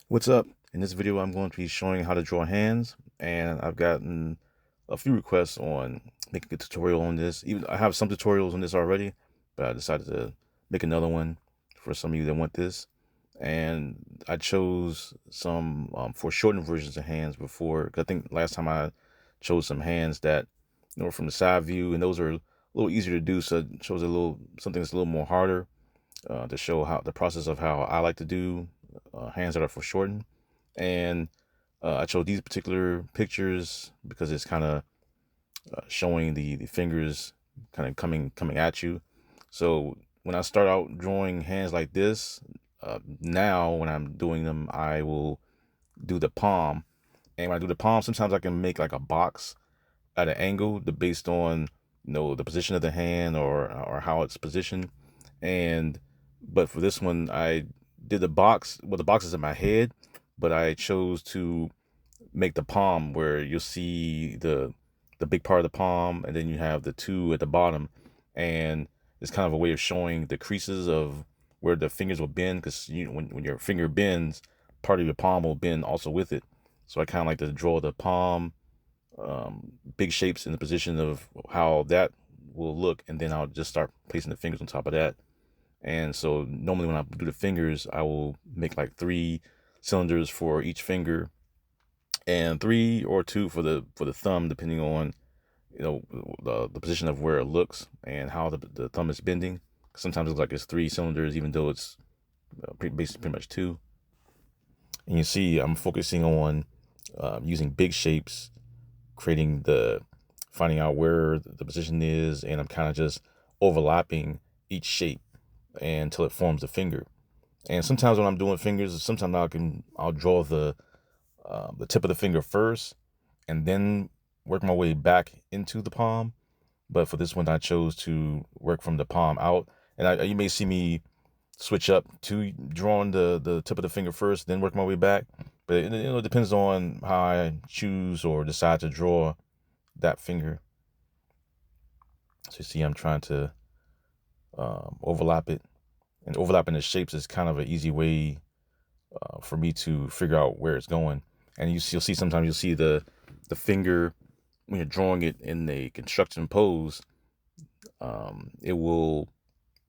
What's up? In this video, I'm going to be showing how to draw hands, and I've gotten a few requests on making a tutorial on this. Even I have some tutorials on this already, but I decided to make another one for some of you that want this. And I chose some foreshortened versions of hands before, 'cause I think last time I chose some hands that from the side view, and those are a little easier to do. So it shows a little something that's a little more harder to show how the process of how I like to do hands that are foreshortened. And I chose these particular pictures because it's kind of showing the fingers kind of coming at you. So when I start out drawing hands like this, now when I'm doing them, I will do the palm. And when I do the palm, sometimes I can make like a box at an angle based on the position of the hand or how it's positioned. And but for this one, I did the box. Well, the box is in my head, but I chose to make the palm where you'll see the big part of the palm, and then you have the two at the bottom, and it's kind of a way of showing the creases of where the fingers will bend, because when your finger bends, part of your palm will bend also with it. So I kind of like to draw the palm, big shapes in the position of how that will look, and then I'll just start placing the fingers on top of that. And so normally when I do the fingers, I will make like 3 cylinders for each finger, and 3 or 2 for the thumb, depending on the position of where it looks and how the thumb is bending. Sometimes it looks like it's 3 cylinders, even though it's basically pretty much 2. And you see, I'm focusing on using big shapes, finding out where the position is, and I'm kind of just overlapping each shape until it forms the finger. And sometimes when I'm doing fingers, sometimes I'll draw the tip of the finger first, and then work my way back into the palm. But for this one, I chose to work from the palm out. And you may see me switch up to drawing the tip of the finger first, then work my way back. But it depends on how I choose or decide to draw that finger. So you see, I'm trying to overlap it. And overlapping the shapes is kind of an easy way for me to figure out where it's going. And you'll see sometimes you'll see the finger when you're drawing it in a construction pose. It will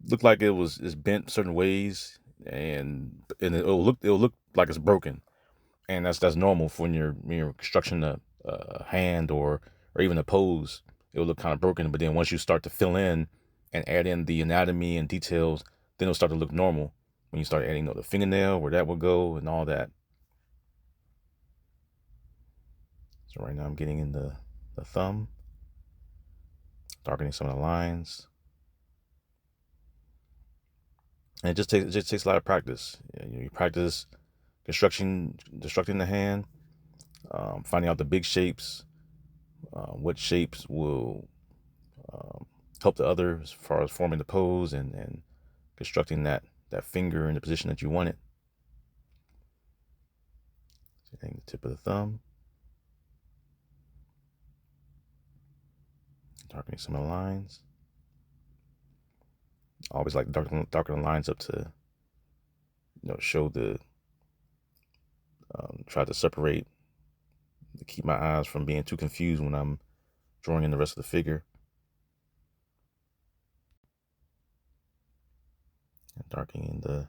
look like it's bent certain ways, and it'll look like it's broken. And that's normal for when you're constructing a hand or even a pose. It'll look kind of broken, but then once you start to fill in and add in the anatomy and details, then it'll start to look normal when you start adding the fingernail, where that will go, and all that. So right now I'm getting in the thumb, darkening some of the lines. And it just takes a lot of practice. You practice constructing the hand, finding out the big shapes, what shapes will um, help the other as far as forming the pose, and constructing that finger in the position that you want it. So I think the tip of the thumb, darkening some of the lines. I always like darken the lines up to show try to separate, to keep my eyes from being too confused when I'm drawing in the rest of the figure. And darkening the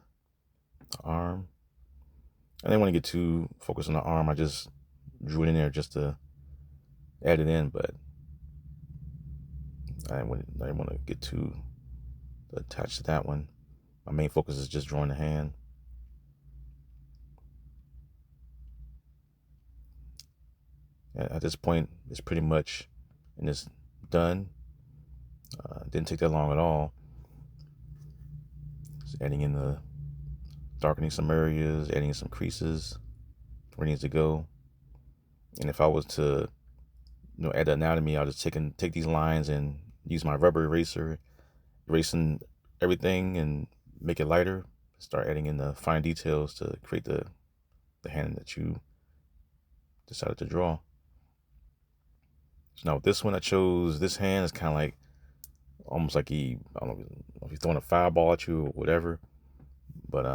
arm. I didn't want to get too focused on the arm. I just drew it in there just to add it in, but I didn't want to get too attached to that one. My main focus is just drawing the hand. At this point, it's pretty much, and it's done. Didn't take that long at all. Just adding in darkening some areas, adding some creases where it needs to go. And if I was to add the anatomy, I'll just take these lines and use my rubber eraser, erasing everything and make it lighter. Start adding in the fine details to create the hand that you decided to draw. So now with this one, I chose this hand. It's kind of like almost like I don't know if he's throwing a fireball at you or whatever. But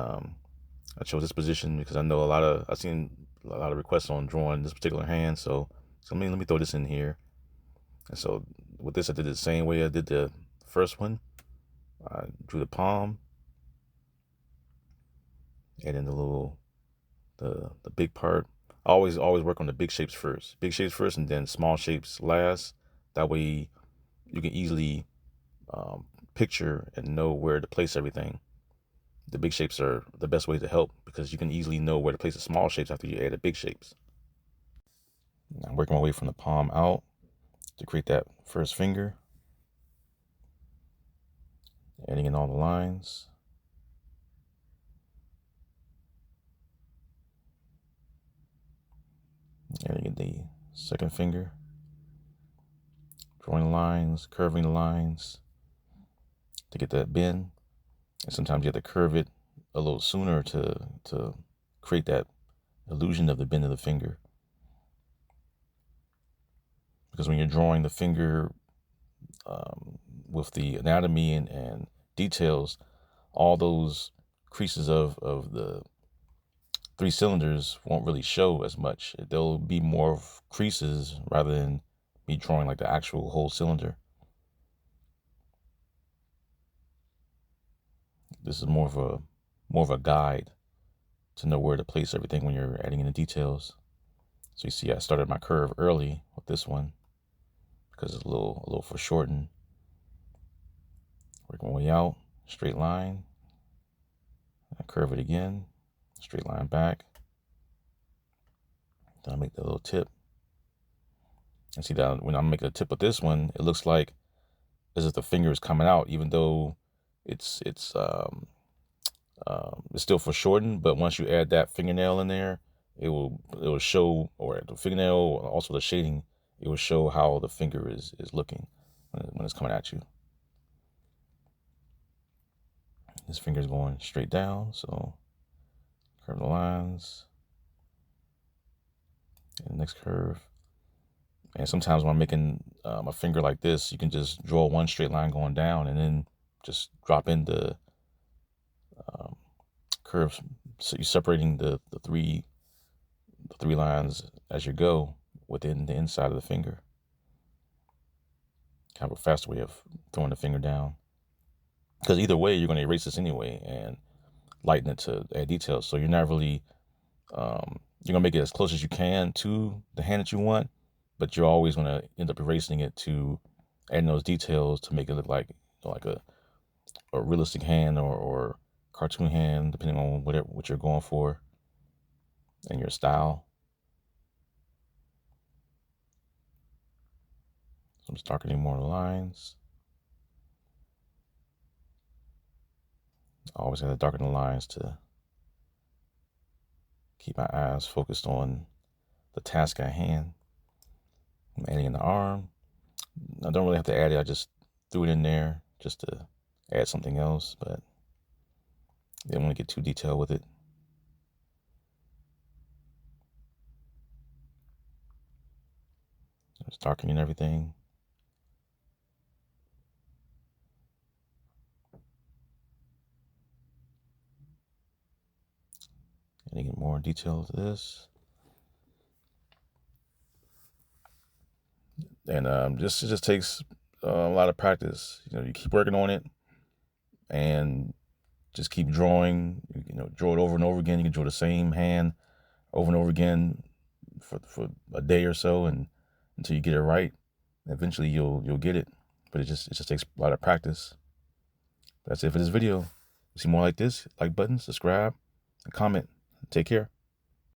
I chose this position because I know I've seen a lot of requests on drawing this particular hand. So let me throw this in here. And so with this, I did it the same way I did the first one. I drew the palm, and then the big part. I always work on the big shapes first. Big shapes first, and then small shapes last. That way, you can easily picture and know where to place everything. The big shapes are the best way to help because you can easily know where to place the small shapes after you add the big shapes. Now I'm working my way from the palm out to create that first finger. Adding in all the lines. Adding in the second finger. Drawing lines, curving the lines to get that bend. And sometimes you have to curve it a little sooner to create that illusion of the bend of the finger. Because when you're drawing the finger with the anatomy and details, all those creases of the three cylinders won't really show as much. There'll be more of creases rather than me drawing like the actual whole cylinder. This is more of a guide to know where to place everything when you're adding in the details. So you see I started my curve early with this one because it's a little foreshortened. Work my way out, straight line. I curve it again, straight line back. Then I make the little tip. And see that when I'm making a tip with this one, it looks like as if the finger is coming out, even though it's still foreshortened. But once you add that fingernail in there, it will show, or the fingernail, also the shading, it will show how the finger is looking when it's coming at you. This finger is going straight down, so curve the lines. And the next curve. And sometimes when I'm making a finger like this, you can just draw one straight line going down and then just drop in the curves. So you're separating the three lines as you go within the inside of the finger. Kind of a faster way of throwing the finger down. Because either way, you're going to erase this anyway and lighten it to add details. So you're not really, you're going to make it as close as you can to the hand that you want, but you're always going to end up erasing it to adding those details to make it look like a realistic hand or cartoon hand, depending on what you're going for and your style. So I'm just darkening more of the lines. I always have to darken the lines to keep my eyes focused on the task at hand. I'm adding in the arm. I don't really have to add it. I just threw it in there just to add something else, but I didn't want to get too detailed with it. Just darkening everything. Adding more detail to this. And it just takes a lot of practice. You keep working on it and just keep drawing. Draw it over and over again. You can draw the same hand over and over again for a day or so, and until you get it right. Eventually, you'll get it. But it just takes a lot of practice. That's it for this video. See more like this, like button, subscribe, and comment. Take care.